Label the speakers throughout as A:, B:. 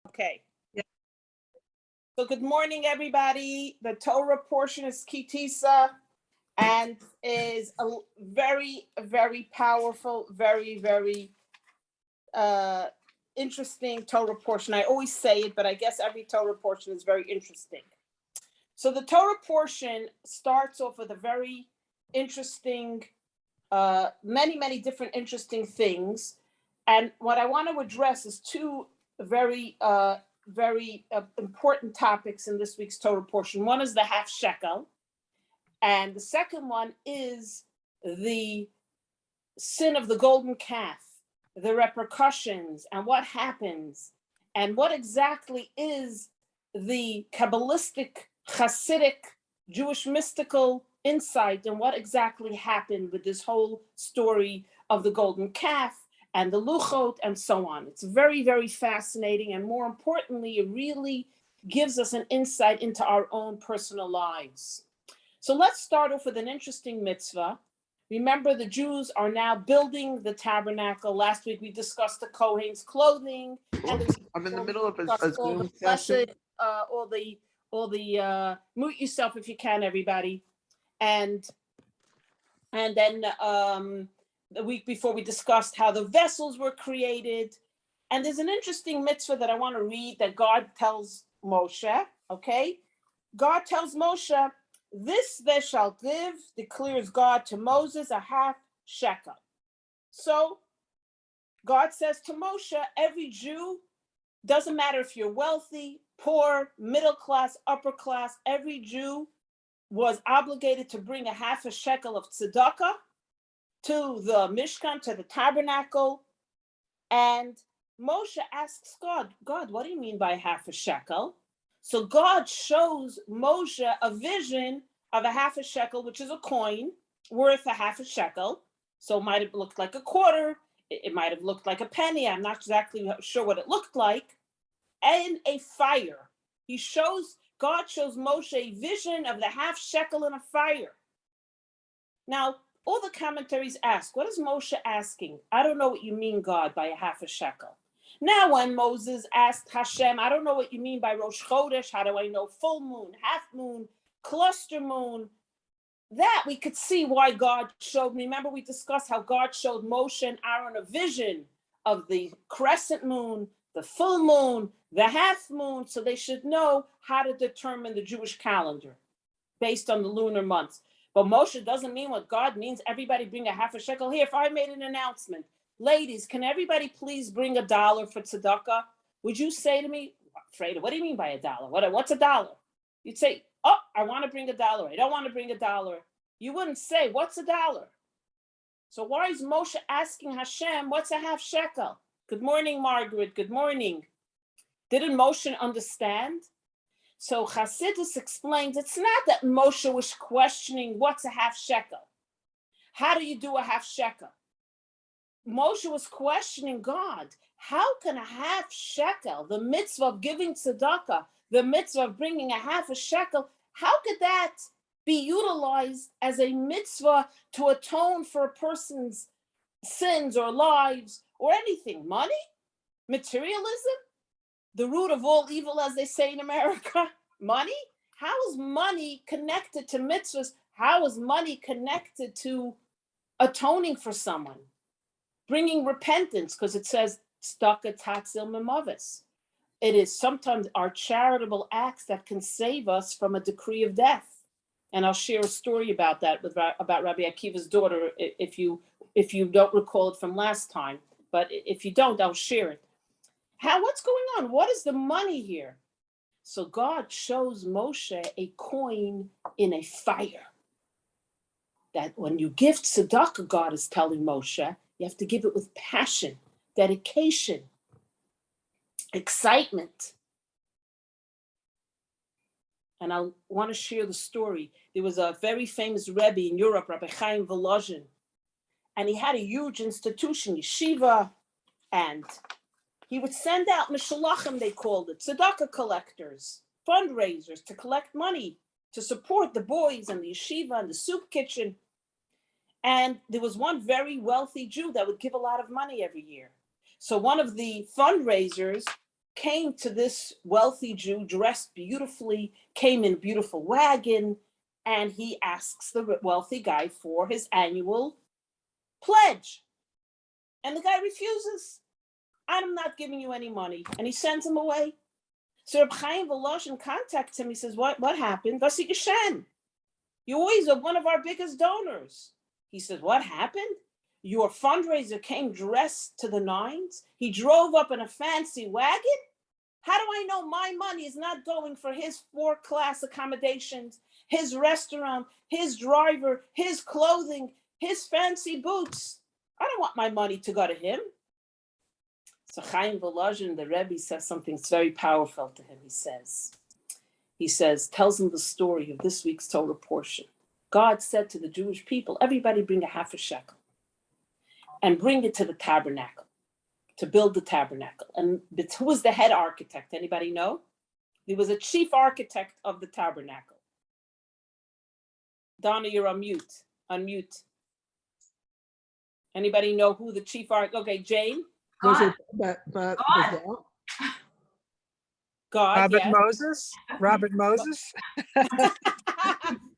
A: Okay. Yeah. So good morning, everybody. The Torah portion is Tisa and is a very, very powerful, very interesting Torah portion. I always say it, but I guess every Torah portion is very interesting. So the Torah portion starts off with a very interesting, many different interesting things. And what I want to address is two very important topics in this week's Torah portion. One is the half shekel, and the second one is the sin of the golden calf, the repercussions, and what happens, and what exactly is the Kabbalistic, Hasidic, Jewish mystical insight, and what exactly happened with this whole story of the golden calf and the luchot and so on. It's very fascinating, and more importantly, it really gives us an insight into our own personal lives. So let's start off with an interesting mitzvah. Remember, the Jews are now building the tabernacle. Last week we discussed the Kohen's clothing. And
B: I'm in the middle of a Zoom session.
A: All the mute yourself if you can, everybody. And then the week before we discussed how the vessels were created. And there's an interesting mitzvah that I want to read that God tells Moshe, okay? God tells Moshe, this they shall give, declares God to Moses, a half shekel. So God says to Moshe, every Jew, doesn't matter if you're wealthy, poor, middle class, upper class, every Jew was obligated to bring a half a shekel of tzedakah to the Mishkan, to the tabernacle. And Moshe asks God, what do you mean by half a shekel? So God shows Moshe a vision of a half a shekel, which is a coin worth a half a shekel. So it might have looked like a quarter. It might have looked like a penny. I'm not exactly sure what it looked like. And a fire. God shows Moshe a vision of the half shekel in a fire. Now, all the commentaries ask, what is Moshe asking? I don't know what you mean, God, by a half a shekel. Now, when Moses asked Hashem, I don't know what you mean by Rosh Chodesh, how do I know full moon, half moon, cluster moon? That we could see why God showed. Remember, we discussed how God showed Moshe and Aaron a vision of the crescent moon, the full moon, the half moon, so they should know how to determine the Jewish calendar based on the lunar months. But Moshe doesn't mean what God means. Everybody bring a half a shekel. Here, if I made an announcement, ladies, can everybody please bring $1 for tzedakah? Would you say to me, Freida, what do you mean by $1? What's $1? You'd say, oh, I want to bring $1. I don't want to bring $1. You wouldn't say, what's $1? So why is Moshe asking Hashem, what's a half shekel? Good morning, Margaret. Good morning. Didn't Moshe understand? So Chassidus explains, it's not that Moshe was questioning what's a half shekel. How do you do a half shekel? Moshe was questioning God. How can a half shekel, the mitzvah of giving tzedakah, the mitzvah of bringing a half a shekel, how could that be utilized as a mitzvah to atone for a person's sins or lives or anything? Money? Materialism? The root of all evil, as they say in America? Money? How is money connected to mitzvahs? How is money connected to atoning for someone? Bringing repentance, because it says, tzedakah tatzil memavis. It is sometimes our charitable acts that can save us from a decree of death. And I'll share a story about that, about Rabbi Akiva's daughter, if you don't recall it from last time. But if you don't, I'll share it. What's going on? What is the money here? So God shows Moshe a coin in a fire. That when you give tzedakah, God is telling Moshe, you have to give it with passion, dedication, excitement. And I want to share the story. There was a very famous Rebbe in Europe, Rabbi Chaim Volozhin, and he had a huge institution, yeshiva, and he would send out mishalachim, they called it, tzedakah collectors, fundraisers to collect money to support the boys and the yeshiva and the soup kitchen. And there was one very wealthy Jew that would give a lot of money every year. So one of the fundraisers came to this wealthy Jew dressed beautifully, came in a beautiful wagon, and he asks the wealthy guy for his annual pledge. And the guy refuses. I'm not giving you any money. And he sends him away. So Reb Chaim Volozhin contacts him. He says, what happened? Was geschehen? You always are one of our biggest donors. He says, what happened? Your fundraiser came dressed to the nines. He drove up in a fancy wagon. How do I know my money is not going for his 4-class accommodations, his restaurant, his driver, his clothing, his fancy boots? I don't want my money to go to him. So Chaim Volozhin, the Rebbe, says something that's very powerful to him. He says, tells him the story of this week's Torah portion. God said to the Jewish people, everybody bring a half a shekel and bring it to the tabernacle, to build the tabernacle. And who was the head architect? Anybody know? He was a chief architect of the tabernacle. Donna, you're on mute. Unmute. Anybody know who the chief architect? Okay, Jane.
C: Was it
A: God,
D: Robert
A: yes.
D: Moses? Robert Moses?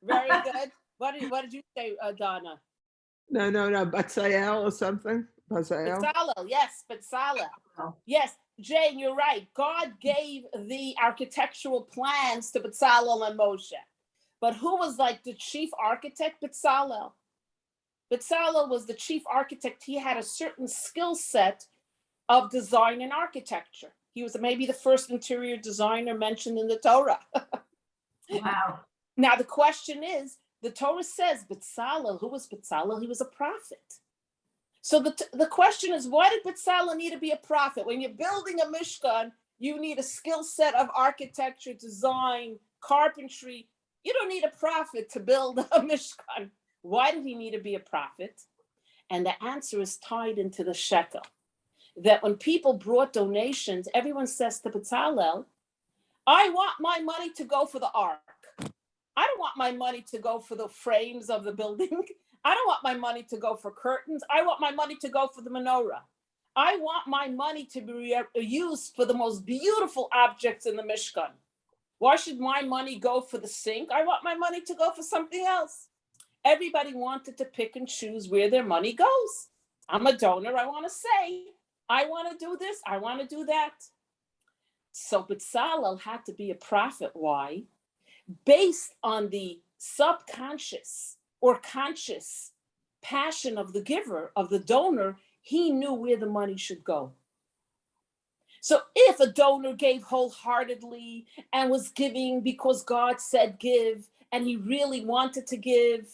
A: Very good. What did you say, Donna?
C: No, Batzael or something? Batzael?
A: Bezalel, yes, Bezalel. Yes, Jane, you're right. God gave the architectural plans to Bezalel and Moshe. But who was like the chief architect? Bezalel. Bezalel was the chief architect. He had a certain skill set of design and architecture. He was maybe the first interior designer mentioned in the Torah.
E: Wow.
A: Now the question is, the Torah says Bezalel, who was Bezalel? He was a prophet. So the question is, why did Bezalel need to be a prophet? When you're building a Mishkan, you need a skill set of architecture, design, carpentry. You don't need a prophet to build a Mishkan. Why did he need to be a prophet? And the answer is tied into the shekel. That when people brought donations, everyone says to Bezalel, I want my money to go for the ark. I don't want my money to go for the frames of the building. I don't want my money to go for curtains. I want my money to go for the menorah. I want my money to be used for the most beautiful objects in the Mishkan. Why should my money go for the sink? I want my money to go for something else. Everybody wanted to pick and choose where their money goes. I'm a donor. I want to say, I want to do this. I want to do that. So Bezalel had to be a prophet. Why? Based on the subconscious or conscious passion of the giver, of the donor, he knew where the money should go. So if a donor gave wholeheartedly and was giving because God said give, and he really wanted to give,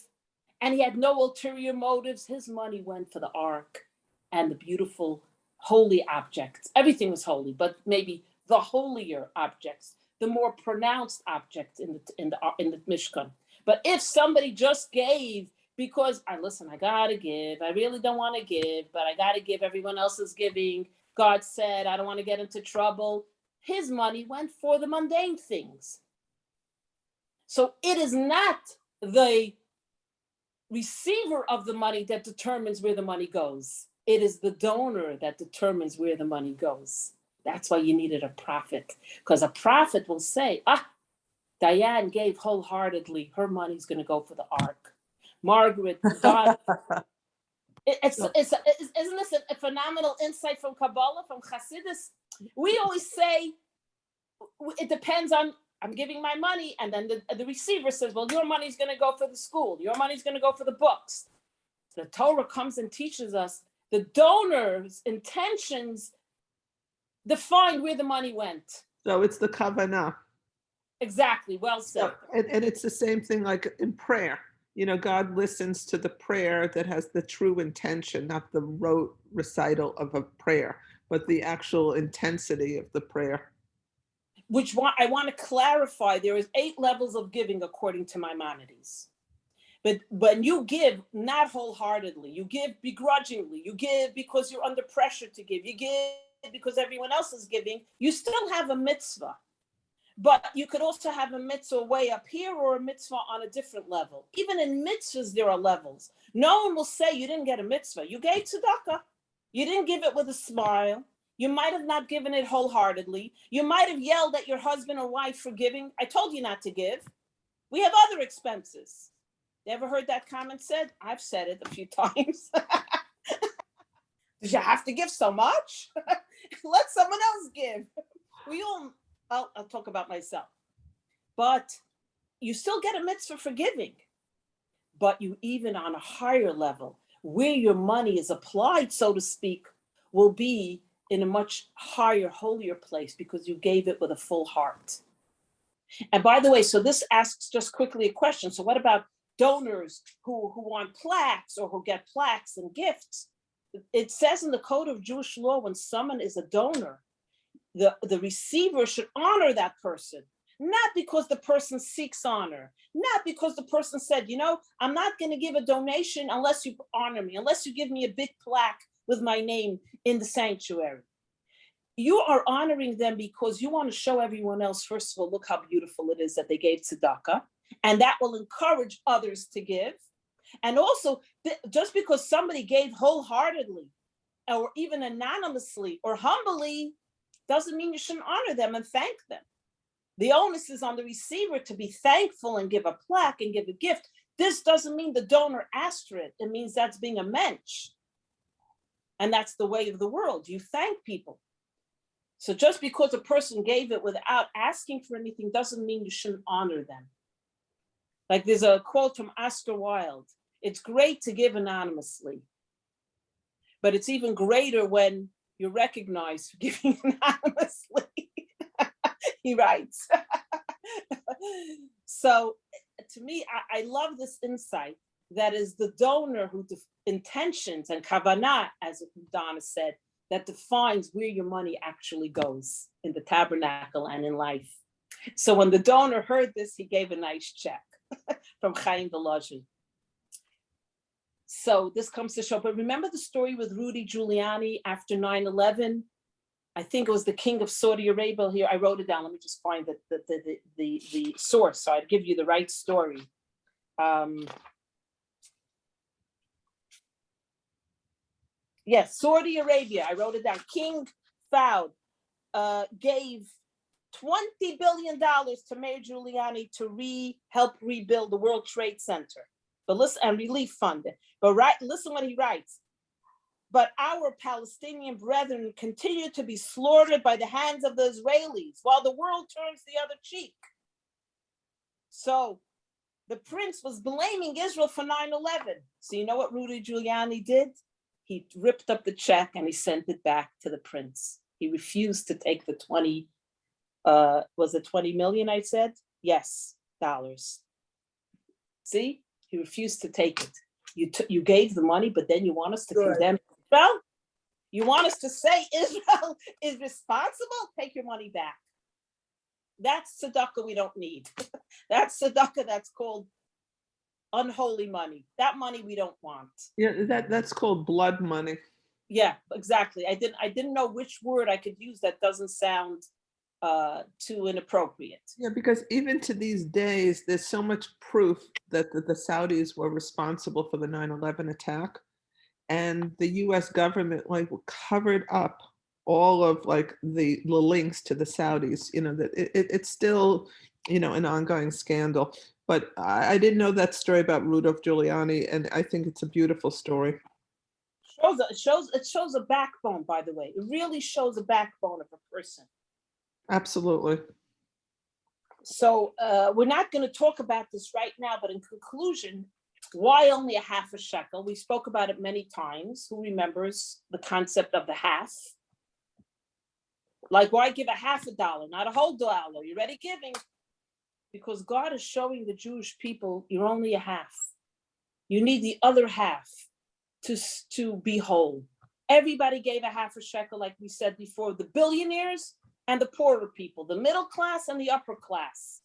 A: and he had no ulterior motives, his money went for the ark and the beautiful holy objects. Everything was holy, but maybe the holier objects, the more pronounced objects in the Mishkan. But if somebody just gave because I gotta give, I really don't want to give, but I gotta give, everyone else is giving, God said I don't want to get into trouble, his money went for the mundane things. So it is not the receiver of the money that determines where the money goes. It is the donor that determines where the money goes. That's why you needed a prophet, because a prophet will say, Diane gave wholeheartedly, her money's going to go for the ark. Margaret, God, isn't this a phenomenal insight from Kabbalah, from Hasidus? We always say, it depends on, I'm giving my money, and then the receiver says, well, your money's going to go for the school. Your money's going to go for the books. The Torah comes and teaches us the donor's intentions define where the money went.
C: So it's the kavanah.
A: Exactly, well said.
C: And it's the same thing like in prayer. You know, God listens to the prayer that has the true intention, not the rote recital of a prayer, but the actual intensity of the prayer.
A: Which I want to clarify, there is 8 levels of giving according to Maimonides. But when you give not wholeheartedly, you give begrudgingly, you give because you're under pressure to give, you give because everyone else is giving, you still have a mitzvah. But you could also have a mitzvah way up here or a mitzvah on a different level. Even in mitzvahs, there are levels. No one will say you didn't get a mitzvah. You gave tzedakah. You didn't give it with a smile. You might have not given it wholeheartedly. You might have yelled at your husband or wife for giving. I told you not to give. We have other expenses. You ever heard that comment said? I've said it a few times. Did you have to give so much? Let someone else give. I'll talk about myself. But you still get a mitzvah for giving. But you even on a higher level, where your money is applied, so to speak, will be in a much higher, holier place because you gave it with a full heart. And by the way, so this asks just quickly a question. So what about donors who want plaques or who get plaques and gifts? It says in the Code of Jewish Law, when someone is a donor, the receiver should honor that person, not because the person seeks honor, not because the person said, I'm not going to give a donation unless you honor me, unless you give me a big plaque with my name in the sanctuary. You are honoring them because you want to show everyone else, first of all, look how beautiful it is that they gave tzedakah, and that will encourage others to give. And also, just because somebody gave wholeheartedly or even anonymously or humbly doesn't mean you shouldn't honor them and thank them. The onus is on the receiver to be thankful and give a plaque and give a gift. This doesn't mean the donor asked for it. It means that's being a mensch. And that's the way of the world. You thank people. So just because a person gave it without asking for anything doesn't mean you shouldn't honor them. Like there's a quote from Oscar Wilde. It's great to give anonymously, but it's even greater when you're recognized for giving anonymously. He writes. So to me, I love this insight that is the donor who intentions and kavanah, as Donna said, that defines where your money actually goes in the tabernacle and in life. So when the donor heard this, he gave a nice check from Chaim Volozhin. So this comes to show, but remember the story with Rudy Giuliani after 9/11? I think it was the king of Saudi Arabia here. I wrote it down. Let me just find the source. So I'd give you the right story. Yes, Saudi Arabia. I wrote it down. King Fahd gave $20 billion to Mayor Giuliani to help rebuild the World Trade Center. But listen, and relief fund it. But listen what he writes. But our Palestinian brethren continue to be slaughtered by the hands of the Israelis while the world turns the other cheek. So the prince was blaming Israel for 9/11. So you know what Rudy Giuliani did? He ripped up the check and he sent it back to the prince. He refused to take the 20, was it 20 million, I said? Yes, dollars. See, he refused to take it. You gave the money, but then you want us to condemn Israel? You want us to say Israel is responsible? Take your money back. That's tzedakah we don't need. That's tzedakah that's called unholy money. That money we don't want.
C: Yeah, that's called blood money.
A: Yeah, exactly. I didn't know which word I could use that doesn't sound too inappropriate.
C: Yeah, because even to these days, there's so much proof that the Saudis were responsible for the 9/11 attack, and the U.S. government covered up all of the links to the Saudis. That it's still an ongoing scandal. But I didn't know that story about Rudolph Giuliani, and I think it's a beautiful story.
A: It shows a backbone, by the way. It really shows a backbone of a person.
C: Absolutely.
A: So we're not going to talk about this right now, but in conclusion, why only a half a shekel? We spoke about it many times. Who remembers the concept of the half? Like, why give a $50, not a whole dollar? You're already giving. Because God is showing the Jewish people, you're only a half. You need the other half to be whole. Everybody gave a half a shekel, like we said before, the billionaires and the poorer people, the middle class and the upper class,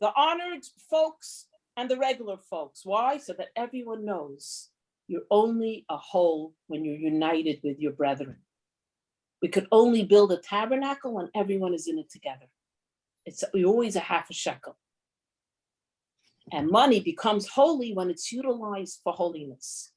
A: the honored folks and the regular folks. Why? So that everyone knows you're only a whole when you're united with your brethren. We could only build a tabernacle when everyone is in it together. We're always a half a shekel. And money becomes holy when it's utilized for holiness.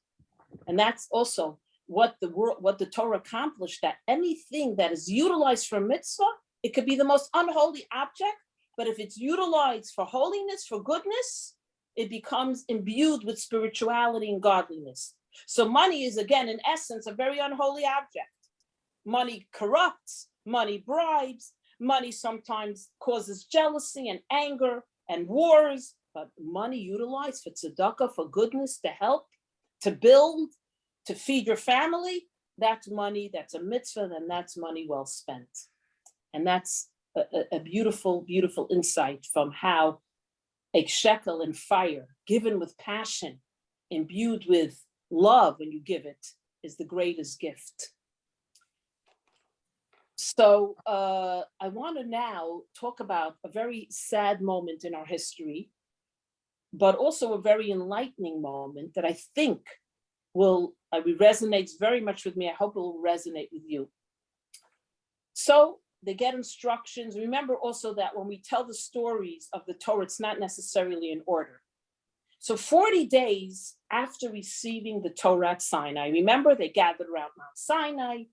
A: And that's also what the Torah accomplished, that anything that is utilized for mitzvah, it could be the most unholy object, but if it's utilized for holiness, for goodness, it becomes imbued with spirituality and godliness. So money is, again, in essence, a very unholy object. Money corrupts, money bribes, money sometimes causes jealousy and anger and wars, but money utilized for tzedakah, for goodness, to help, to build, to feed your family, that's money, that's a mitzvah, and that's money well spent. And that's a beautiful, beautiful insight from how a shekel in fire, given with passion, imbued with love when you give it, is the greatest gift. So I want to now talk about a very sad moment in our history, but also a very enlightening moment that I think resonates very much with me. I hope it will resonate with you. So they get instructions. Remember also that when we tell the stories of the Torah, it's not necessarily in order. So 40 days after receiving the Torah at Sinai, remember they gathered around Mount Sinai.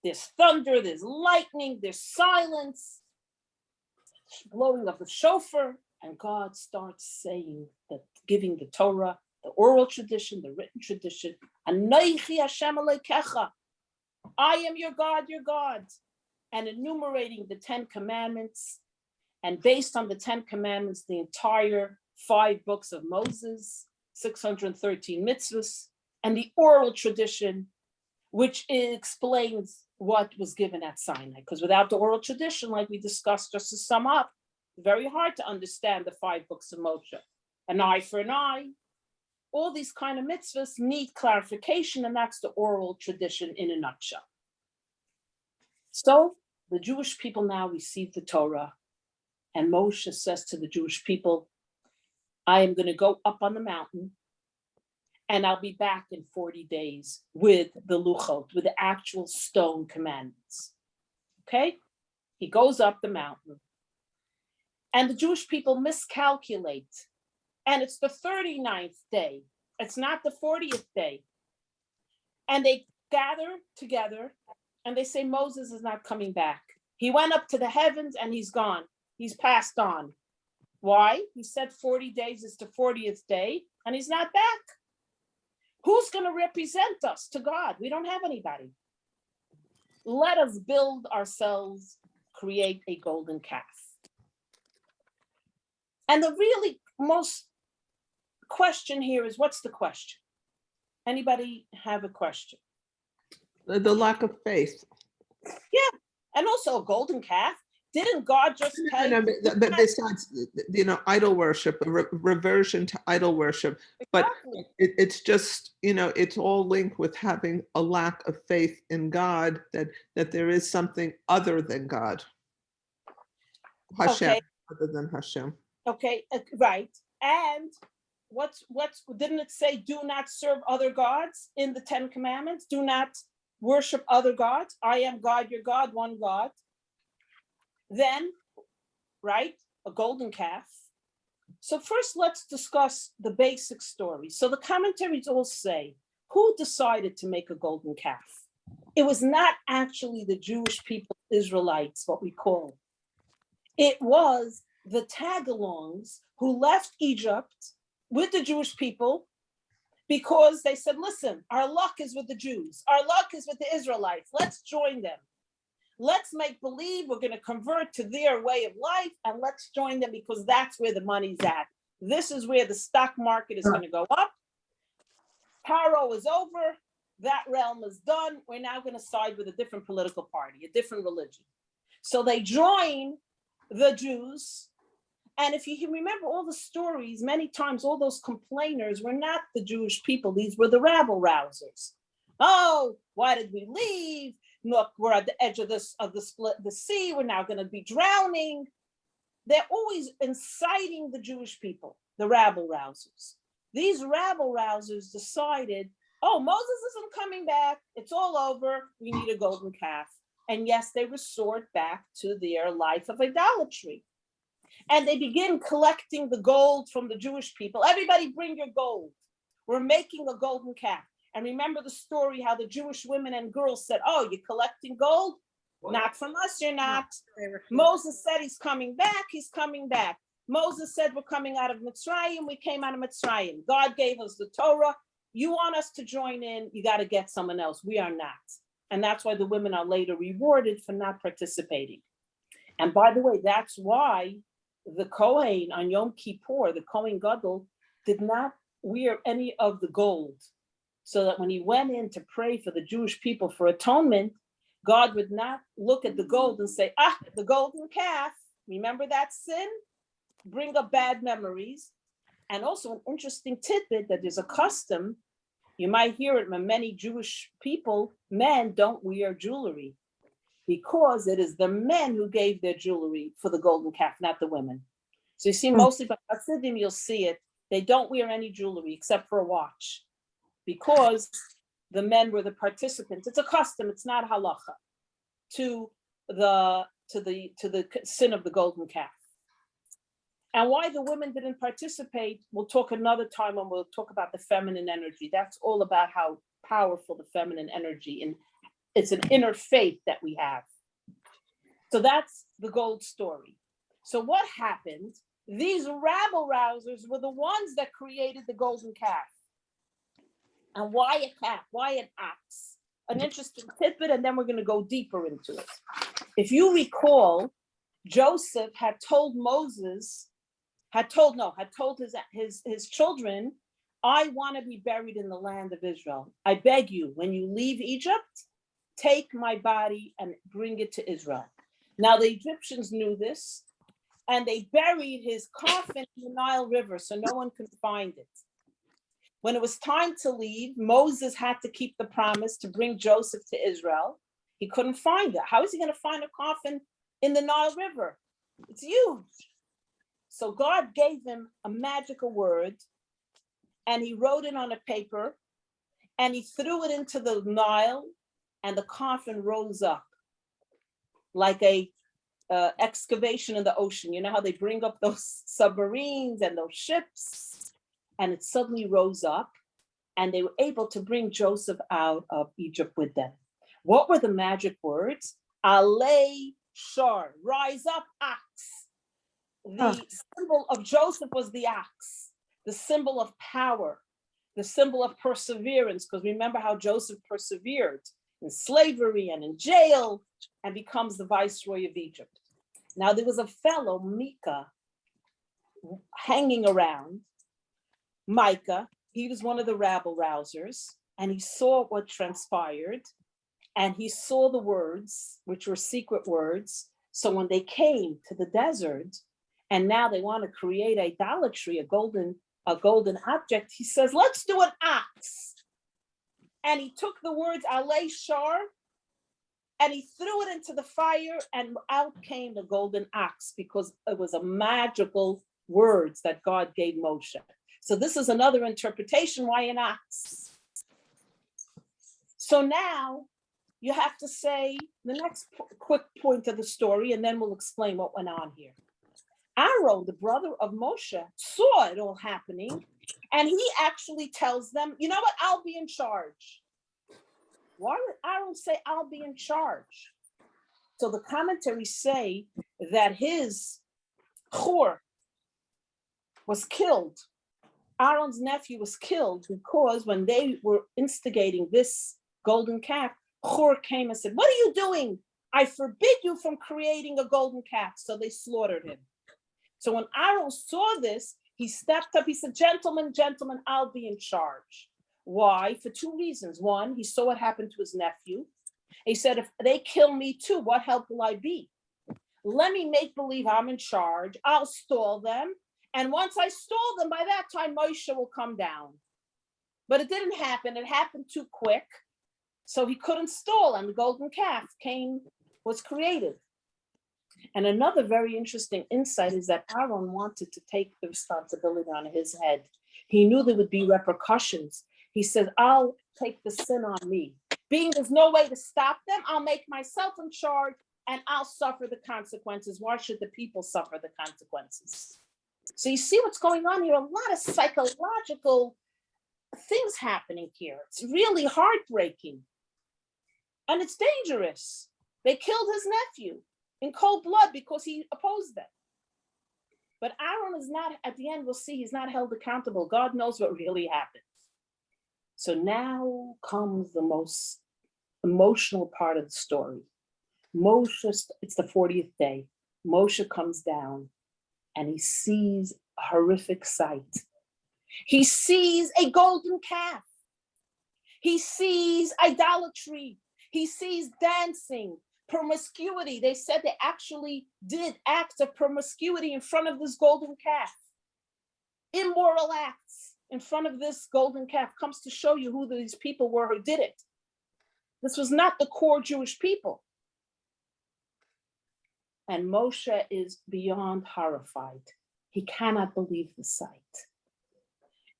A: There's thunder, there's lightning, there's silence, blowing of the shofar, and God starts saying that, giving the Torah, the oral tradition, the written tradition, Anochi Hashem Elokecha, I am your God, and enumerating the 10 commandments, and based on the 10 commandments, the entire 5 books of Moses, 613 mitzvahs, and the oral tradition, which explains what was given at Sinai. Because without the oral tradition, like we discussed, just to sum up, very hard to understand the 5 books of Moshe. An eye for an eye. All these kind of mitzvahs need clarification, and that's the oral tradition in a nutshell. So the Jewish people now receive the Torah, and Moshe says to the Jewish people, I am going to go up on the mountain, and I'll be back in 40 days with the luchot, with the actual stone commandments. Okay? He goes up the mountain. And the Jewish people miscalculate. And it's the 39th day. It's not the 40th day. And they gather together and they say, Moses is not coming back. He went up to the heavens and he's gone. He's passed on. Why? He said 40 days is the 40th day and he's not back. Who's going to represent us to God? We don't have anybody. Let us build ourselves, create a golden calf. And the really most question here is, what's the question? Anybody have a question?
C: The lack of faith.
A: Yeah, and also a golden calf. Didn't God just tell
C: No, but besides, idol worship, reversion to idol worship, but
A: exactly.
C: it's just, it's all linked with having a lack of faith in God, that there is something other than God. Hashem,
A: Okay.
C: other than Hashem.
A: Okay, right. And what's didn't it say, do not serve other gods in the 10 commandments? Do not worship other gods. I am God, your God, one God. Then, right, a golden calf. So first, let's discuss the basic story. So the commentaries all say, who decided to make a golden calf? It was not actually the Jewish people, Israelites, what we call. It was the tag-alongs who left Egypt with the Jewish people because they said, listen, our luck is with the Jews. Our luck is with the Israelites. Let's join them. Let's make believe we're going to convert to their way of life and let's join them because that's where the money's at. This is where the stock market is going to go up. Paro is over. That realm is done. We're now going to side with a different political party, a different religion. So they join the Jews. And if you remember all the stories, many times all those complainers were not the Jewish people. These were the rabble rousers. Oh, why did we leave? Look, we're at the edge of the split, the sea. We're now going to be drowning. They're always inciting the Jewish people, the rabble rousers. These rabble rousers decided, oh, Moses isn't coming back. It's all over. We need a golden calf. And yes, they resort back to their life of idolatry. And they begin collecting the gold from the Jewish people. Everybody bring your gold. We're making a golden calf. And remember the story how the Jewish women and girls said, oh, you're collecting gold? Not from us, you're not. Moses said he's coming back, he's coming back. Moses said we're coming out of Mitzrayim, we came out of Mitzrayim. God gave us the Torah. You want us to join in, you got to get someone else. We are not. And that's why the women are later rewarded for not participating. And by the way, that's why the Kohen on Yom Kippur, the Kohen Gadol, did not wear any of the gold. So that when he went in to pray for the Jewish people for atonement, God would not look at the gold and say, the golden calf. Remember that sin? Bring up bad memories. And also an interesting tidbit that there's a custom, you might hear it from many Jewish people, men don't wear jewelry because it is the men who gave their jewelry for the golden calf, not the women. So you see, mostly by Hasidim, you'll see it. They don't wear any jewelry except for a watch because the men were the participants. It's a custom, it's not halacha to the sin of the golden calf. And why the women didn't participate, we'll talk another time when we'll talk about the feminine energy. That's all about how powerful the feminine energy, and it's an inner faith that we have. So that's the gold story. So what happened? These rabble rousers were the ones that created the golden calf. And why a calf? Why an ox? An interesting tidbit, and then we're going to go deeper into it. If you recall, Joseph had told his children, I want to be buried in the land of Israel. I beg you, when you leave Egypt, take my body and bring it to Israel. Now the Egyptians knew this, and they buried his coffin in the Nile River so no one could find it. When it was time to leave, Moses had to keep the promise to bring Joseph to Israel. He couldn't find it. How is he going to find a coffin in the Nile River? It's huge. So God gave him a magical word, and he wrote it on a paper, and he threw it into the Nile, and the coffin rose up like a excavation in the ocean. You know how they bring up those submarines and those ships, and it suddenly rose up, and they were able to bring Joseph out of Egypt with them. What were the magic words? Alei Shar, rise up, ox. The symbol of Joseph was the ox, the symbol of power, the symbol of perseverance, because remember how Joseph persevered in slavery and in jail and becomes the viceroy of Egypt. Now there was a fellow, Micah, hanging around. Micah, he was one of the rabble rousers, and he saw what transpired, and he saw the words, which were secret words. So when they came to the desert, and now they want to create idolatry, a golden object, he says, let's do an ox. And he took the words Alei Shar, and he threw it into the fire, and out came the golden ox, because it was a magical words that God gave Moshe. So this is another interpretation why an ox. So now you have to say the next quick point of the story, and then we'll explain what went on here. Aaron, the brother of Moshe, saw it all happening, and he actually tells them, you know what, I'll be in charge. Why would Aaron say, I'll be in charge? So the commentaries say that his Hur was killed. Aaron's nephew was killed because when they were instigating this golden calf, Hur came and said, what are you doing? I forbid you from creating a golden calf. So they slaughtered him. So when Aaron saw this, he stepped up. He said, gentlemen, I'll be in charge. Why? For two reasons. One, he saw what happened to his nephew. He said, if they kill me too, what help will I be? Let me make believe I'm in charge. I'll stall them. And once I stall them, by that time, Moshe will come down. But it didn't happen. It happened too quick. So he couldn't stall, and the golden calf was created. And another very interesting insight is that Aaron wanted to take the responsibility on his head. He knew there would be repercussions. He said, I'll take the sin on me. Being there's no way to stop them, I'll make myself in charge and I'll suffer the consequences. Why should the people suffer the consequences? So you see what's going on here? A lot of psychological things happening here. It's really heartbreaking. And it's dangerous. They killed his nephew in cold blood because he opposed them. But Aaron is not, at the end, we'll see, he's not held accountable. God knows what really happened. So now comes the most emotional part of the story. Moshe, it's the 40th day. Moshe comes down and he sees a horrific sight. He sees a golden calf. He sees idolatry. He sees dancing, promiscuity. They said they actually did acts of promiscuity in front of this golden calf. Immoral acts in front of this golden calf comes to show you who these people were who did it. This was not the core Jewish people. And Moshe is beyond horrified. He cannot believe the sight.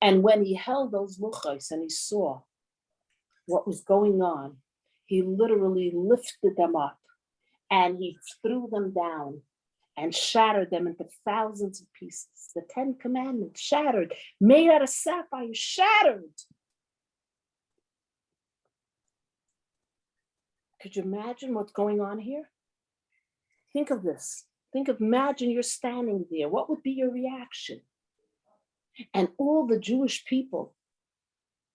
A: And when he held those luchos and he saw what was going on, he literally lifted them up and he threw them down and shattered them into thousands of pieces. The 10 Commandments shattered, made out of sapphire, shattered. Could you imagine what's going on here? Think of this. Imagine you're standing there. What would be your reaction? And all the Jewish people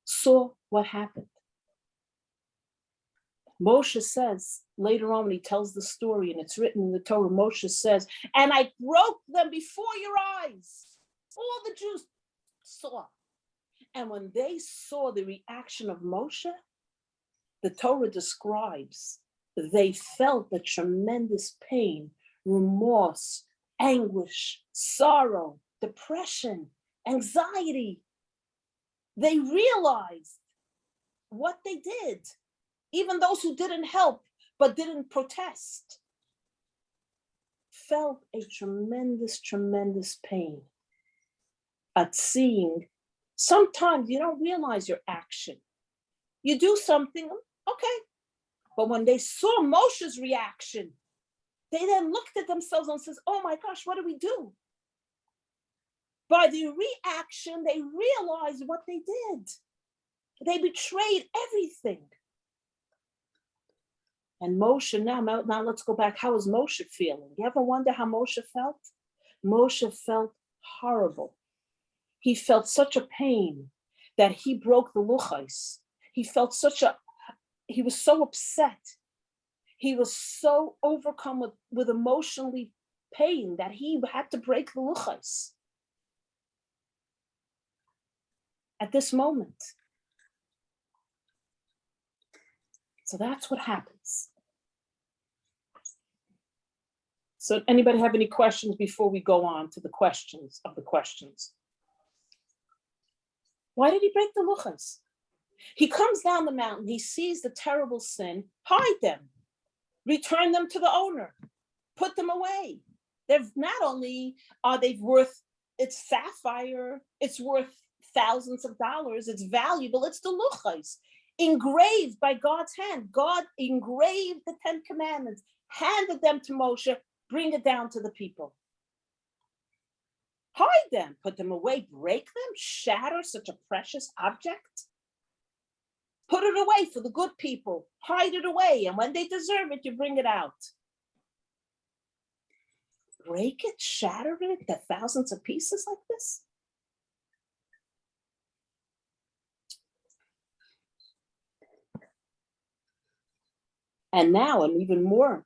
A: saw what happened. Moshe says, later on when he tells the story, and it's written in the Torah, Moshe says, and I broke them before your eyes. All the Jews saw. And when they saw the reaction of Moshe, the Torah describes, they felt the tremendous pain, remorse, anguish, sorrow, depression, anxiety. They realized what they did. Even those who didn't help but didn't protest felt a tremendous, tremendous pain at seeing. Sometimes you don't realize your action. You do something, okay. But when they saw Moshe's reaction, they then looked at themselves and says, oh my gosh, what do we do? By the reaction, they realized what they did. They betrayed everything. And Moshe, now let's go back. How was Moshe feeling? You ever wonder how Moshe felt? Moshe felt horrible. He felt such a pain that he broke the luchos. He was so upset. He was so overcome with emotionally pain that he had to break the luchos. At this moment. So that's what happens. So anybody have any questions before we go on to the questions of the questions? Why did he break the luchos? He comes down the mountain, he sees the terrible sin, hide them, return them to the owner, put them away. They're not only are they worth, it's sapphire, it's worth thousands of dollars, it's valuable, it's the luchos. Engraved by God's hand. God engraved the 10 Commandments, handed them to Moshe, bring it down to the people. Hide them, put them away, break them, shatter such a precious object. Put it away for the good people, hide it away, and when they deserve it, you bring it out. Break it, shatter it to thousands of pieces like this? And now an even more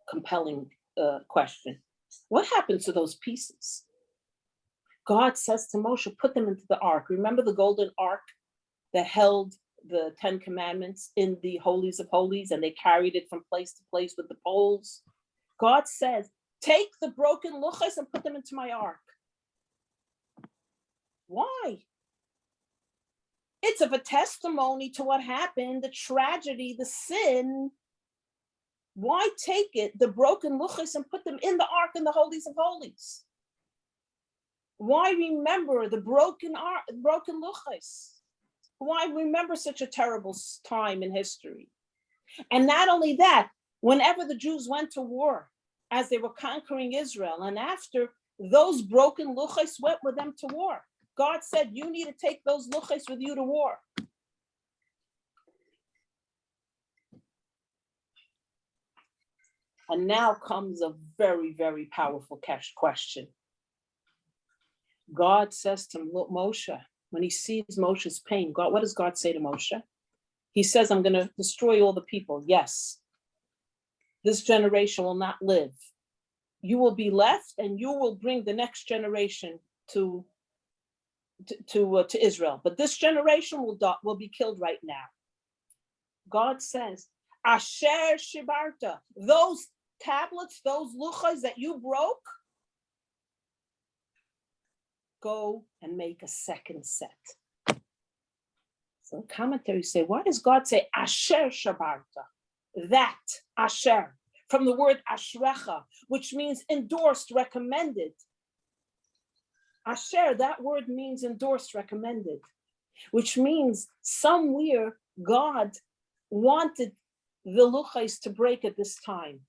A: compelling question. What happens to those pieces? God says to Moshe, put them into the ark. Remember the golden ark that held the 10 Commandments in the holies of holies, and they carried it from place to place with the poles? God says, take the broken luchos and put them into my ark. Why? It's of a testimony to what happened, the tragedy, the sin. Why take it, the broken luchos, and put them in the ark in the holies of holies? Why remember the broken luchos? Why remember such a terrible time in history? And not only that, whenever the Jews went to war, as they were conquering Israel, and after, those broken luchos went with them to war. God said, you need to take those luchos with you to war. And now comes a very, very powerful question. God says to Moshe, when he sees Moshe's pain, God, what does God say to Moshe? He says, I'm going to destroy all the people. Yes, this generation will not live. You will be left, and you will bring the next generation to Israel. But this generation will be killed right now. God says, Asher Shibarta, those tablets, those luchos that you broke, go and make a second set. So commentaries say, why does God say Asher Shabarta? That, Asher, from the word Ashrecha, which means endorsed, recommended. Asher, that word means endorsed, recommended, which means somewhere God wanted the luchos to break at this time.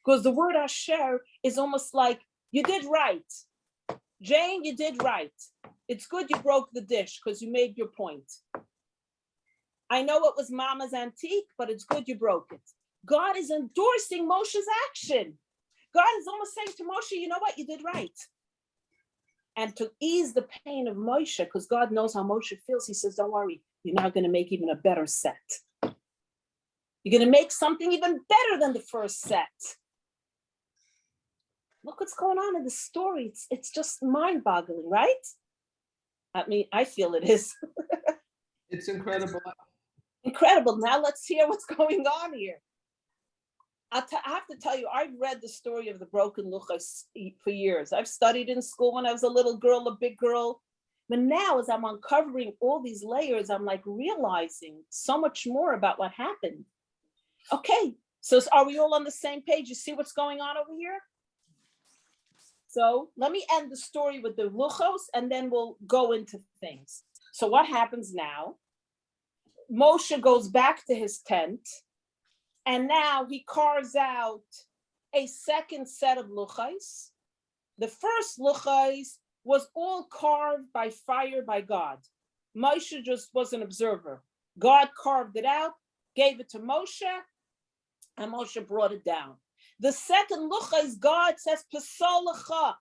A: Because the word Asher is almost like, you did right. Jane, you did right. It's good you broke the dish because you made your point. I know it was Mama's antique, but it's good you broke it. God is endorsing Moshe's action. God is almost saying to Moshe, you know what, you did right. And to ease the pain of Moshe, because God knows how Moshe feels, he says, don't worry, you're now going to make even a better set. You're going to make something even better than the first set. Look what's going on in the story. It's just mind-boggling, right? I mean, I feel it is.
C: It's incredible.
A: Incredible. Now let's hear what's going on here. I have to tell you, I've read the story of the broken luchos for years. I've studied in school when I was a little girl, a big girl. But now, as I'm uncovering all these layers, I'm like realizing so much more about what happened. Okay, so are we all on the same page? You see what's going on over here? So let me end the story with the luchos, and then we'll go into things. So what happens now? Moshe goes back to his tent, and now he carves out a second set of luchos. The first luchos was all carved by fire by God. Moshe just was an observer. God carved it out, gave it to Moshe, and Moshe brought it down. The second luchos, God says, Pesolacha.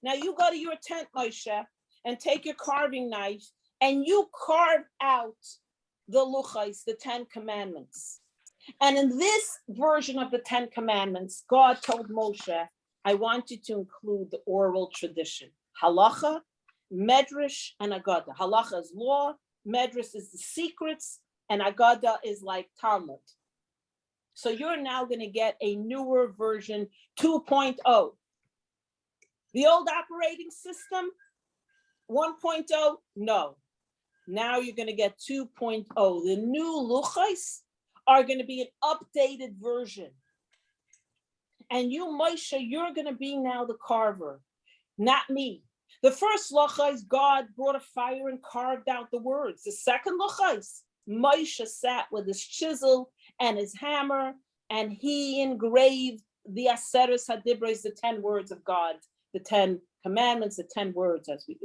A: Now you go to your tent, Moshe, and take your carving knife, and you carve out the luchos, the 10 commandments. And in this version of the 10 commandments, God told Moshe, I want you to include the oral tradition. Halacha, Medrash, and Agada. Halacha is law, Medrash is the secrets, and Agada is like Talmud. So you're now going to get a newer version 2.0. The old operating system, 1.0, no. Now you're going to get 2.0. The new luchos are going to be an updated version. And you, Moshe, you're going to be now the carver, not me. The first luchos, God brought a fire and carved out the words. The second luchos, Moshe sat with his chisel and his hammer, and he engraved the Aseres HaDibros, the 10 words of God, the 10 commandments, the 10 words. As we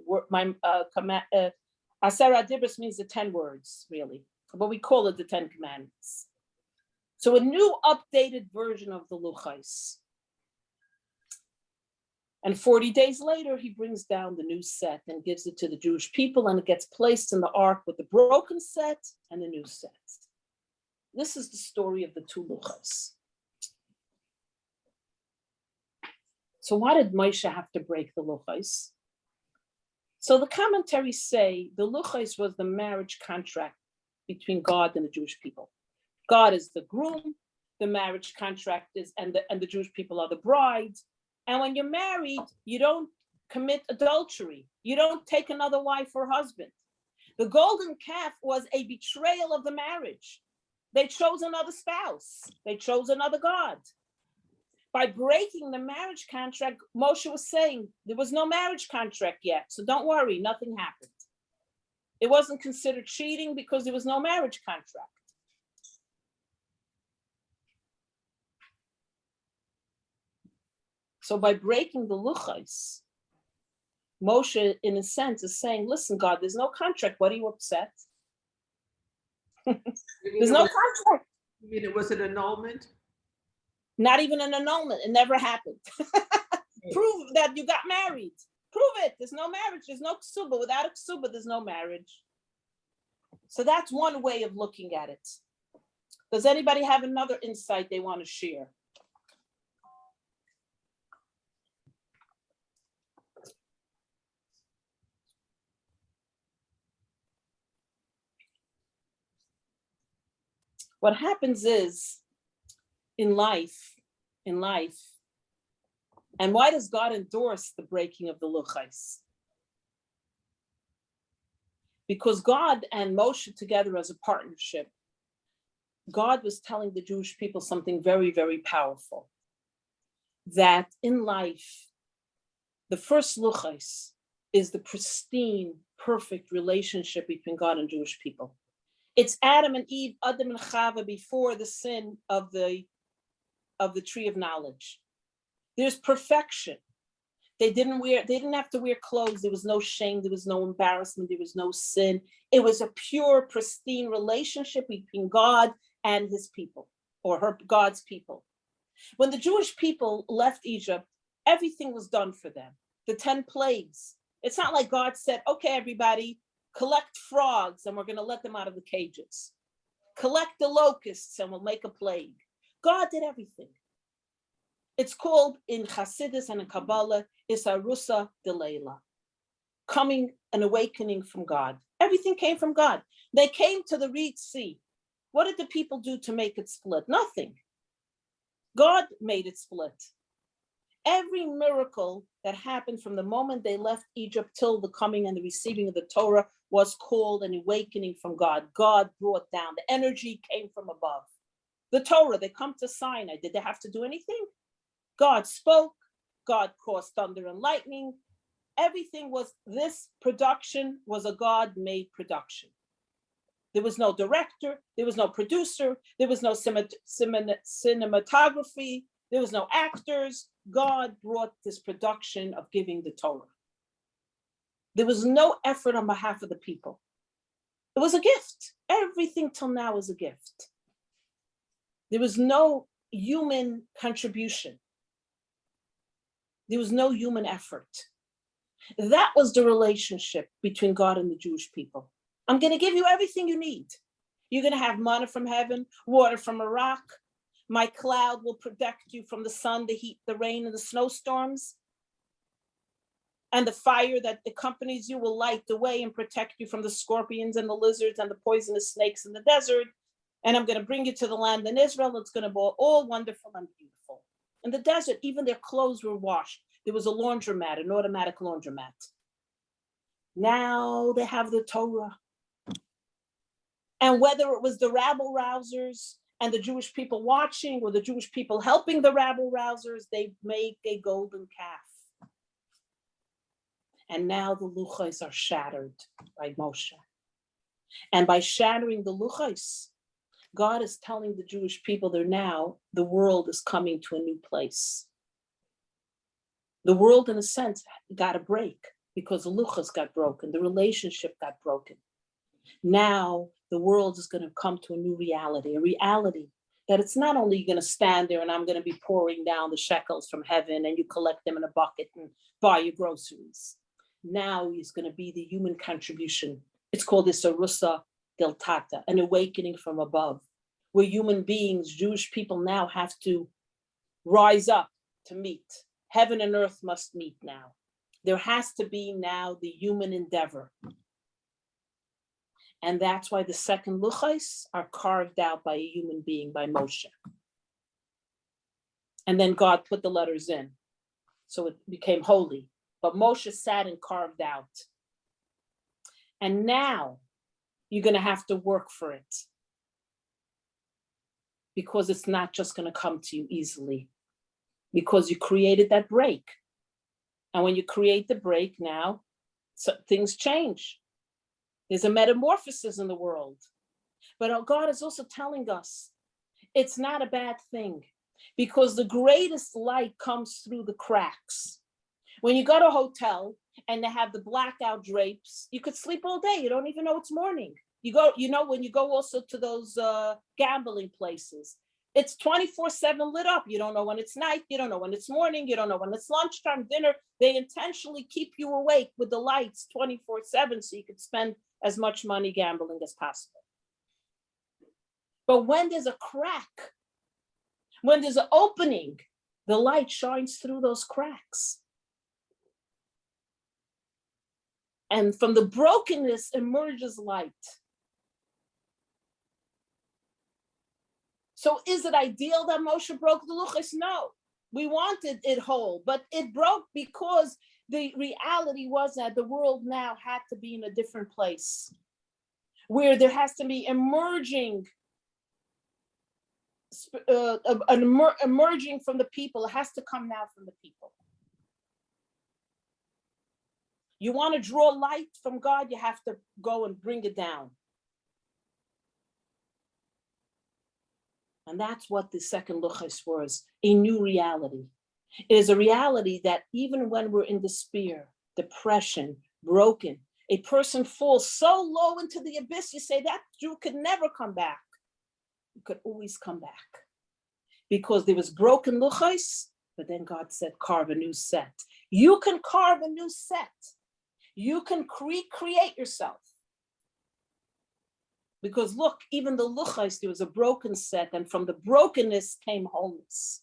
A: Aser HaDibros means the 10 words, really, but we call it the 10 commandments. So a new updated version of the luchos. And 40 days later, he brings down the new set and gives it to the Jewish people, and it gets placed in the ark with the broken set and the new set. This is the story of the two luchos. So why did Moshe have to break the luchos? So the commentaries say the luchos was the marriage contract between God and the Jewish people. God is the groom, the marriage contract is, and the Jewish people are the bride. And when you're married, you don't commit adultery. You don't take another wife or husband. The golden calf was a betrayal of the marriage. They chose another spouse. They chose another God. By breaking the marriage contract, Moshe was saying there was no marriage contract yet. So don't worry, nothing happened. It wasn't considered cheating because there was no marriage contract. So by breaking the luchos, Moshe, in a sense, is saying, listen, God, there's no contract. What are you upset? There's no contract.
C: You mean it was an annulment?
A: Not even an annulment. It never happened. Prove that you got married. Prove it. There's no marriage. There's no ksuba. Without a ksuba, there's no marriage. So that's one way of looking at it. Does anybody have another insight they want to share? What happens is in life, and why does God endorse the breaking of the luchais? Because God and Moshe together as a partnership, God was telling the Jewish people something very, very powerful. That in life, the first luchais is the pristine, perfect relationship between God and Jewish people. It's Adam and Eve, Adam and Chava before the sin of the tree of knowledge. There's perfection. They didn't have to wear clothes. There was no shame. There was no embarrassment. There was no sin. It was a pure, pristine relationship between God and his people, or God's people. When the Jewish people left Egypt, everything was done for them. The 10 plagues. It's not like God said, okay, everybody, collect frogs and we're going to let them out of the cages. Collect the locusts and we'll make a plague. God did everything. It's called in Hasidus and in Kabbalah, Isarusa Delayla, coming, an awakening from God. Everything came from God. They came to the Red Sea. What did the people do to make it split? Nothing. God made it split. Every miracle that happened from the moment they left Egypt till the coming and the receiving of the Torah was called an awakening from God. God brought down. The energy came from above. The Torah, they come to Sinai. Did they have to do anything? God spoke. God caused thunder and lightning. Everything was, this production was a God-made production. There was no director. There was no producer. There was no cinematography. There was no actors. God brought this production of giving the Torah. There was no effort on behalf of the people. It was a gift. Everything till now is a gift. There was no human contribution. There was no human effort. That was the relationship between God and the Jewish people. I'm going to give you everything you need. You're going to have manna from heaven, water from a rock. My cloud will protect you from the sun, the heat, the rain, and the snowstorms. And the fire that accompanies you will light the way and protect you from the scorpions and the lizards and the poisonous snakes in the desert. And I'm going to bring you to the land in Israel. It's going to be all wonderful and beautiful. In the desert, even their clothes were washed. There was a laundromat, an automatic laundromat. Now they have the Torah. And whether it was the rabble-rousers and the Jewish people watching or the Jewish people helping the rabble-rousers, they make a golden calf. And now the luchos are shattered by Moshe. And by shattering the luchos, God is telling the Jewish people that now the world is coming to a new place. The world, in a sense, got a break because the luchos got broken, the relationship got broken. Now the world is going to come to a new reality, a reality that it's not only going to stand there and I'm going to be pouring down the shekels from heaven and you collect them in a bucket and buy your groceries. Now is going to be the human contribution. It's called the Sarusa del Tata, an awakening from above, where human beings, Jewish people now have to rise up to meet. Heaven and earth must meet now. There has to be now the human endeavor. And that's why the second luchos are carved out by a human being, by Moshe. And then God put the letters in, so it became holy. But Moshe sat and carved out. And now you're going to have to work for it, because it's not just going to come to you easily, because you created that break. And when you create the break now, so things change. There's a metamorphosis in the world. But God is also telling us it's not a bad thing, because the greatest light comes through the cracks. When you go to a hotel, and they have the blackout drapes. You could sleep all day. You don't even know it's morning. You go, when you go also to those gambling places, it's 24/7 lit up. You don't know when it's night. You don't know when it's morning. You don't know when it's lunchtime, dinner. They intentionally keep you awake with the lights 24/7 so you could spend as much money gambling as possible. But when there's a crack, when there's an opening, the light shines through those cracks. And from the brokenness emerges light. So is it ideal that Moshe broke the luchos? No, we wanted it whole, but it broke because the reality was that the world now had to be in a different place, where there has to be emerging from the people. It has to come now from the people. You want to draw light from God, you have to go and bring it down. And that's what the second luchos was, a new reality. It is a reality that even when we're in despair, depression, broken, a person falls so low into the abyss, you say that Jew could never come back. You could always come back. Because there was broken luchos, but then God said, carve a new set. You can carve a new set. You can recreate yourself. Because look, even the luchos, there was a broken set, and from the brokenness came wholeness.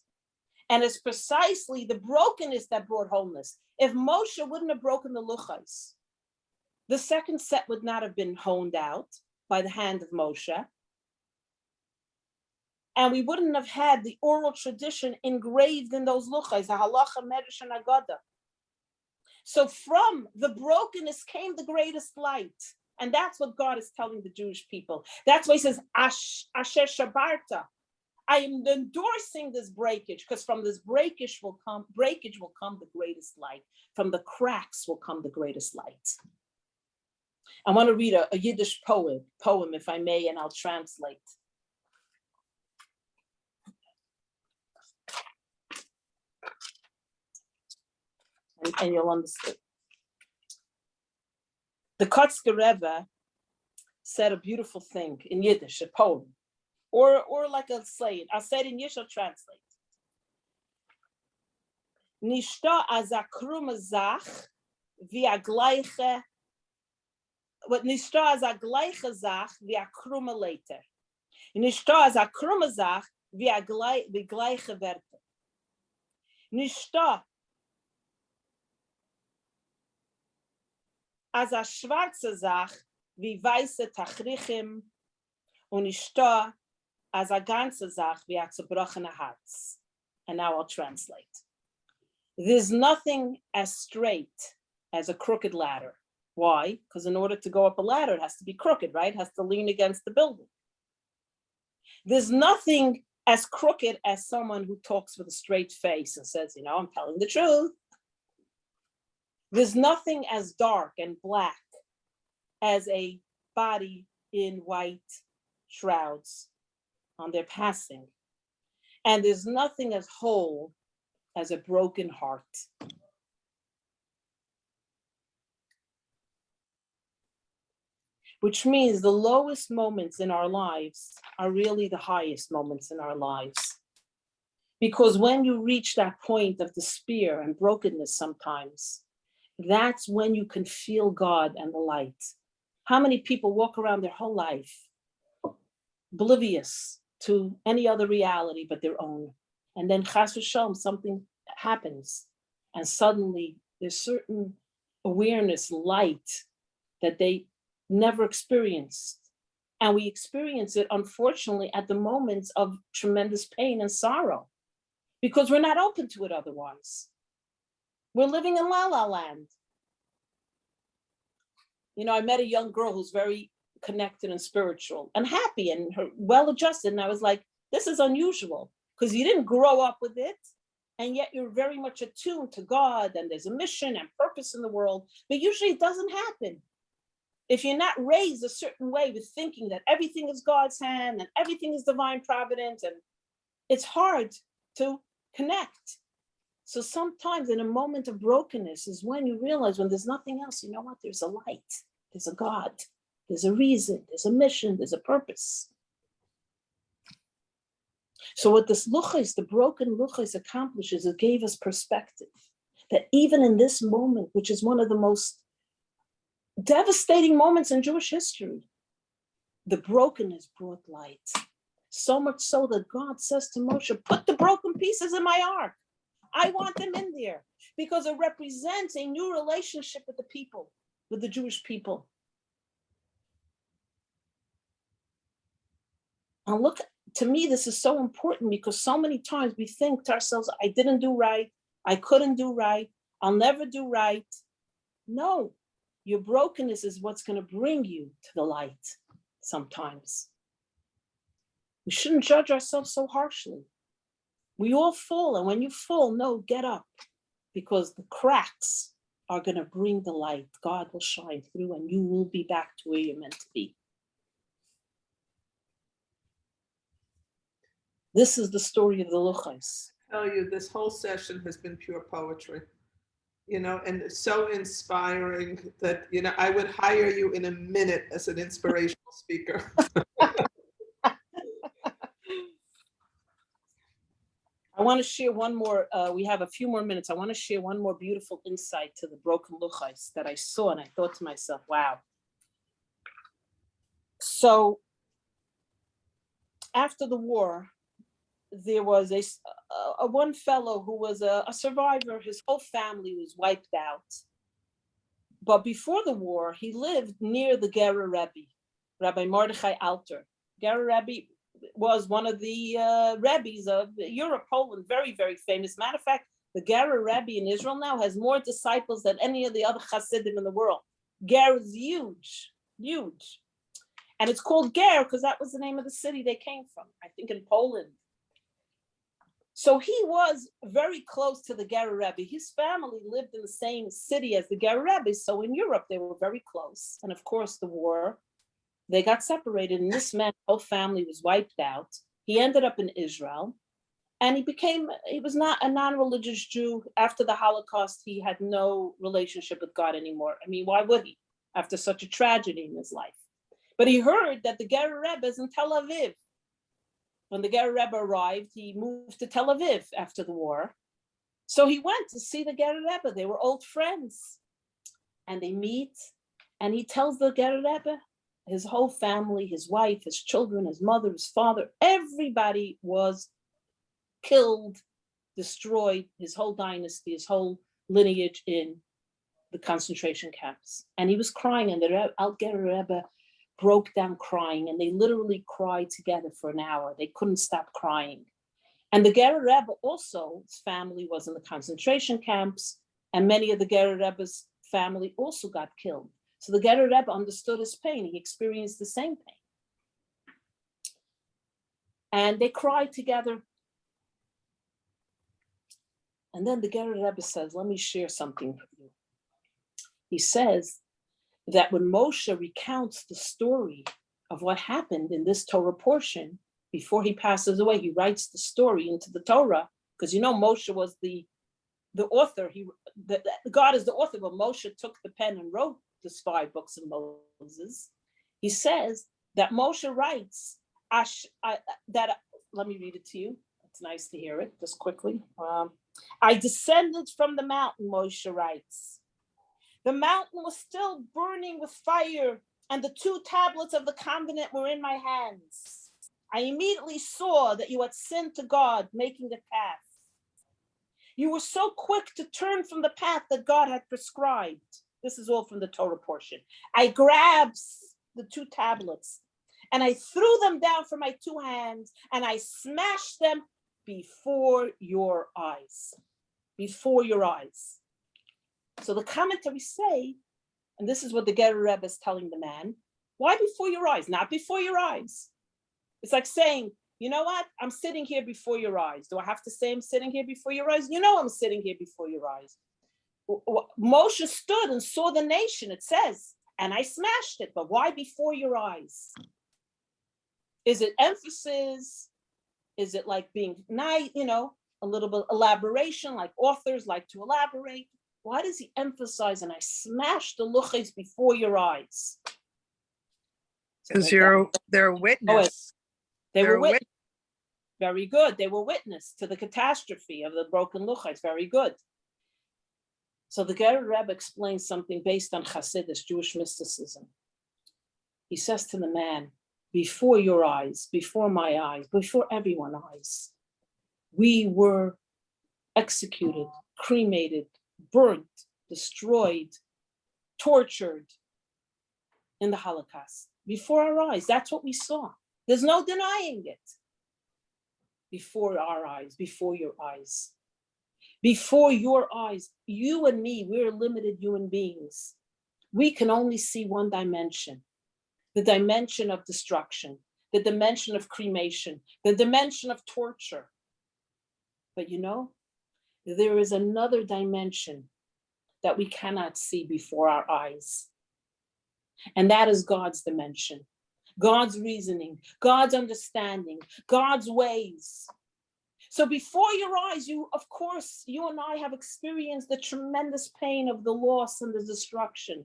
A: And it's precisely the brokenness that brought wholeness. If Moshe wouldn't have broken the luchos, the second set would not have been honed out by the hand of Moshe. And we wouldn't have had the oral tradition engraved in those luchos, the halacha, medrash, and agada. So from the brokenness came the greatest light. And that's what God is telling the Jewish people. That's why he says, Asher Shabarta. I am endorsing this breakage, because from this breakage will come the greatest light. From the cracks will come the greatest light. I want to read a Yiddish poem, if I may, and I'll translate. And you'll understand. The Kotzker Rebbe said a beautiful thing in Yiddish, a poem, or like I'll say it. I'll say it in Yiddish, I'll translate. Nishta az a krume zach, wie a gleiche, what nishta az a gleiche zach, wie a krume leiter. Nishta az a krume zach, wie a gleiche werte. Nishta as a schwarze Sach, wie weiße Tachrichim, und nicht da, as a ganze Sach, wie a zerbrochene Herz. And now I'll translate. There's nothing as straight as a crooked ladder. Why? Because in order to go up a ladder, it has to be crooked, right? It has to lean against the building. There's nothing as crooked as someone who talks with a straight face and says, I'm telling the truth. There's nothing as dark and black as a body in white shrouds on their passing. And there's nothing as whole as a broken heart. Which means the lowest moments in our lives are really the highest moments in our lives. Because when you reach that point of despair and brokenness sometimes, that's when you can feel God and the light. How many people walk around their whole life oblivious to any other reality but their own? And then chas v'shalom, something happens, and suddenly there's certain awareness, light that they never experienced. And we experience it, unfortunately, at the moments of tremendous pain and sorrow, because we're not open to it otherwise. We're living in la la land. I met a young girl who's very connected and spiritual and happy and well-adjusted. And I was like, this is unusual, because you didn't grow up with it. And yet you're very much attuned to God, and there's a mission and purpose in the world. But usually it doesn't happen. If you're not raised a certain way with thinking that everything is God's hand and everything is divine providence, and it's hard to connect. So sometimes in a moment of brokenness is when you realize when there's nothing else, you know what? There's a light, there's a God, there's a reason, there's a mission, there's a purpose. So what this luchos, the broken luchos accomplishes, it gave us perspective that even in this moment, which is one of the most devastating moments in Jewish history, the brokenness brought light. So much so that God says to Moshe, put the broken pieces in my ark. I want them in there because it represents a new relationship with the people, with the Jewish people. And look, to me, this is so important because so many times we think to ourselves, I didn't do right, I couldn't do right, I'll never do right. No, your brokenness is what's going to bring you to the light sometimes. We shouldn't judge ourselves so harshly. We all fall, and when you fall, no, get up, because the cracks are going to bring the light. God will shine through, and you will be back to where you're meant to be. This is the story of the luchos.
C: I tell you, this whole session has been pure poetry, and so inspiring that, I would hire you in a minute as an inspirational speaker.
A: I want to share one more, we have a few more minutes. I want to share one more beautiful insight to the broken luchos that I saw, and I thought to myself, wow. So after the war, there was a one fellow who was a survivor. His whole family was wiped out. But before the war, he lived near the Gerer Rebbe, Rabbi Mordechai Alter. Gerer Rebbe was one of the Rebbes of Europe, Poland, very, very famous. Matter of fact, the Gerer Rebbe in Israel now has more disciples than any of the other Hasidim in the world. Ger is huge, huge. And it's called Ger because that was the name of the city they came from, I think in Poland. So he was very close to the Gerer Rebbe. His family lived in the same city as the Gerer Rebbe. So in Europe, they were very close. And of course, the war, they got separated, and this man's whole family was wiped out. He ended up in Israel, and he was not a non-religious Jew. After the Holocaust, he had no relationship with God anymore. I mean, why would he, after such a tragedy in his life? But he heard that the Gerer Rebbe is in Tel Aviv. When the Gerer Rebbe arrived, he moved to Tel Aviv after the war. So he went to see the Gerer Rebbe. They were old friends. And they meet, and he tells the Gerer Rebbe, his whole family, his wife, his children, his mother, his father, everybody was killed, destroyed, his whole dynasty, his whole lineage in the concentration camps. And he was crying, and the Gerer Rebbe broke down crying, and they literally cried together for an hour. They couldn't stop crying. And the Gerer Rebbe also, his family was in the concentration camps, and many of the Gerer Rebbe's family also got killed. So the Gerer Rebbe understood his pain. He experienced the same pain. And they cried together. And then the Gerer Rebbe says, let me share something with you. He says that when Moshe recounts the story of what happened in this Torah portion, before he passes away, he writes the story into the Torah, because Moshe was the author. God is the author, but Moshe took the pen and wrote the 5 books of Moses. He says that Moshe writes, let me read it to you. It's nice to hear it, just quickly. I descended from the mountain, Moshe writes. The mountain was still burning with fire, and the 2 tablets of the covenant were in my hands. I immediately saw that you had sinned to God, making the path. You were so quick to turn from the path that God had prescribed. This is all from the Torah portion. I grabbed the 2 tablets and I threw them down from my 2 hands and I smashed them before your eyes. Before your eyes. So the commentaries say, and this is what the Gerer Rebbe is telling the man, why before your eyes? Not before your eyes. It's like saying, you know what? I'm sitting here before your eyes. Do I have to say I'm sitting here before your eyes? I'm sitting here before your eyes. Moshe stood and saw the nation, it says, and I smashed it. But why before your eyes? Is it emphasis? Is it like being nice, a little bit elaboration, like authors like to elaborate. Why does he emphasize, and I smashed the luchos before your eyes?
D: Because they're a witness.
A: They were witness. Very good. They were witness to the catastrophe of the broken luchos. Very good. So the Ger Rebbe explains something based on Hasidus, Jewish mysticism. He says to the man, before your eyes, before my eyes, before everyone's eyes, we were executed, cremated, burnt, destroyed, tortured in the Holocaust. Before our eyes, that's what we saw. There's no denying it. Before our eyes, before your eyes. Before your eyes, you and me, we're limited human beings. We can only see one dimension, the dimension of destruction, the dimension of cremation, the dimension of torture. But you know, there is another dimension that we cannot see before our eyes. And that is God's dimension, God's reasoning, God's understanding, God's ways. So before your eyes, of course, you and I have experienced the tremendous pain of the loss and the destruction.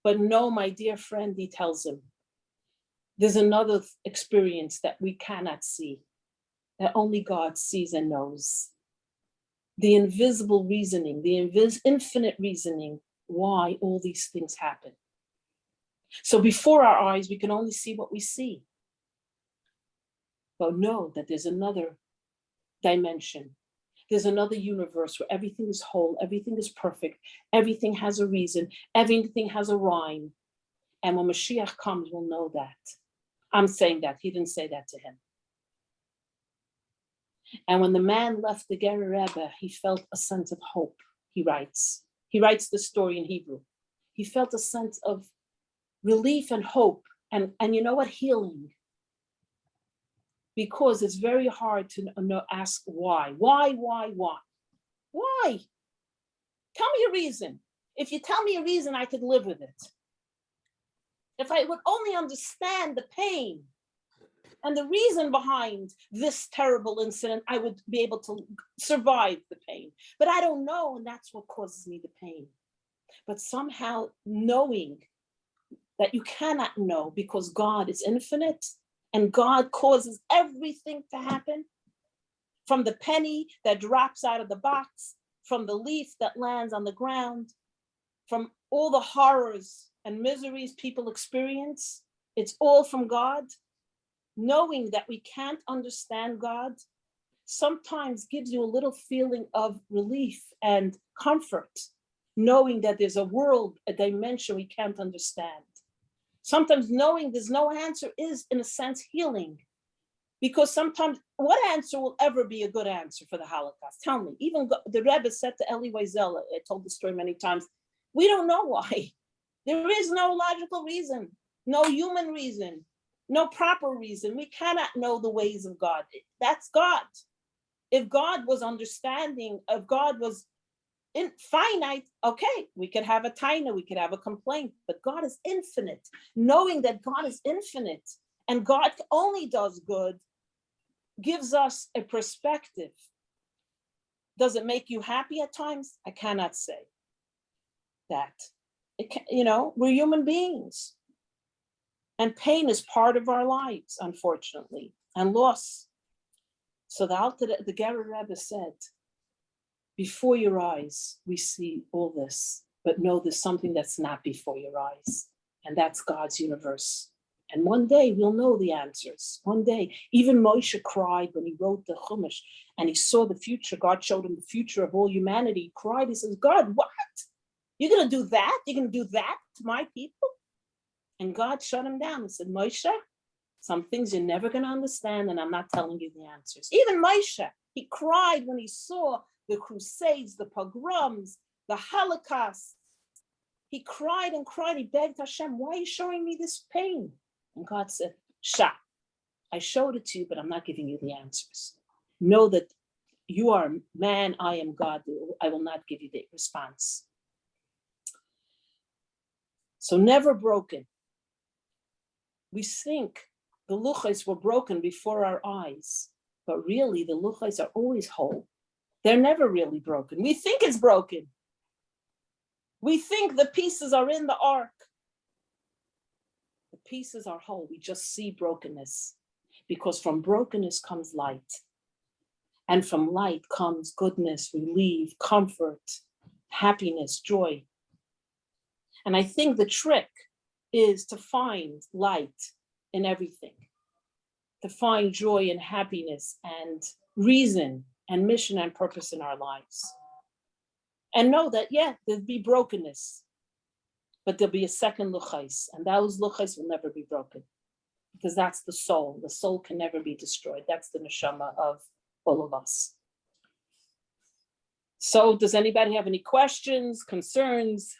A: But no, my dear friend, he tells him, there's another experience that we cannot see, that only God sees and knows. The invisible reasoning, the infinite reasoning, why all these things happen. So before our eyes, we can only see what we see. But know that there's another dimension. There's another universe where everything is whole, everything is perfect, everything has a reason, everything has a rhyme. And when Mashiach comes, we'll know that. I'm saying that, he didn't say that to him. And when the man left the Ger Rebbe, he felt a sense of hope, he writes. He writes the story in Hebrew. He felt a sense of relief and hope, and you know what, healing. Because it's very hard to ask why. Why? Why? Tell me a reason. If you tell me a reason, I could live with it. If I would only understand the pain and the reason behind this terrible incident, I would be able to survive the pain. But I don't know, and that's what causes me the pain. But somehow knowing that you cannot know because God is infinite, and God causes everything to happen, from the penny that drops out of the box, from the leaf that lands on the ground, from all the horrors and miseries people experience. It's all from God. Knowing that we can't understand God sometimes gives you a little feeling of relief and comfort, knowing that there's a world, a dimension we can't understand. Sometimes knowing there's no answer is, in a sense, healing. Because sometimes, what answer will ever be a good answer for the Holocaust? Tell me. Even the Rebbe said to Eli Wiesel, I told the story many times, we don't know why. There is no logical reason, no human reason, no proper reason. We cannot know the ways of God. That's God. If God was understanding, if God was finite, okay, we could have a taina, we could have a complaint, but God is infinite. Knowing that God is infinite and God only does good gives us a perspective. Does it make you happy at times? I cannot say that. We're human beings. And pain is part of our lives, unfortunately, and loss. So the Ger Rebbe said, before your eyes, we see all this, but know there's something that's not before your eyes, and that's God's universe. And one day we'll know the answers. One day, even Moshe cried when he wrote the Chumash, and he saw the future. God showed him the future of all humanity. He cried, he says, God, what? You're gonna do that? You're gonna do that to my people? And God shut him down and said, Moshe, some things you're never gonna understand, and I'm not telling you the answers. Even Moshe, he cried when he saw the Crusades, the pogroms, the Holocaust. He cried and cried. He begged Hashem, why are you showing me this pain? And God said, Shah, I showed it to you, but I'm not giving you the answers. Know that you are man, I am God. I will not give you the response. So never broken. We think the luchos were broken before our eyes. But really, the luchos are always whole. They're never really broken. We think it's broken. We think the pieces are in the ark. The pieces are whole. We just see brokenness, because from brokenness comes light. And from light comes goodness, relief, comfort, happiness, joy. And I think the trick is to find light in everything, to find joy and happiness and reason and mission and purpose in our lives. And know that, yeah, there'll be brokenness, but there'll be a second luchais, and those luchais will never be broken, because that's the soul. The soul can never be destroyed. That's the neshama of all of us. So does anybody have any questions, concerns?